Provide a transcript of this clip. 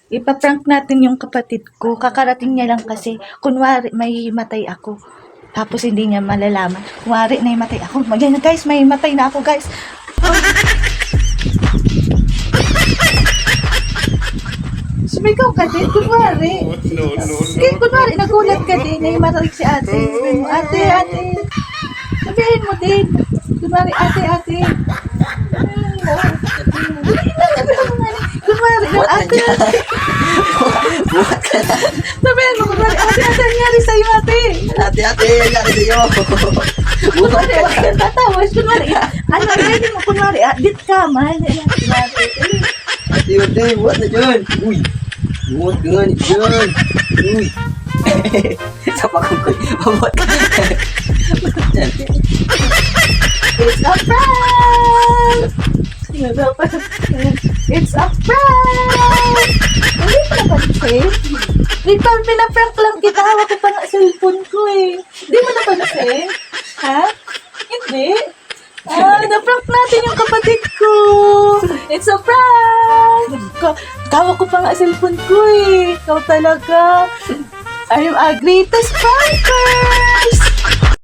Ipaprank natin yung kapatid ko. Kakarating niya lang kasi. Kunwari, may matay ako. Tapos hindi niya malalaman. Kunwari, naimatay ako. Magyan na guys, may matay na ako guys. Sumigaw ka din, kunwari. Sige, kunwari, nagulat ka din. Naimatay si ate. Sabihin mo, ate, ate. Sabihin mo din. Kunwari, ate, ate. Kunwari, ate, ate. Buhat ka na. Sabihin mo, kunwari, ate, ate, nangyari sa'yo, ate. Ate, nangyari sa'yo. Kunwari, huwag kang tatawas. Kunwari, ano, ready mo, kunwari, dit ka, man. Kunwari, Ate, buhat na dyan. Uy, buhat ka nga dyan. Uy. Sa pakangkoy, buhat ka. it's a prank! It's a prank! Hindi pa napansin. Nicole, pinaprank lang kita. Hawak ko pa nga cellphone ko eh. Hindi mo napansin? Ha? Hindi? Na-prank natin yung kapatid ko. It's a prank! Hawak ko pa nga cellphone ko eh. Ikaw talaga. I'm a greatest prankers!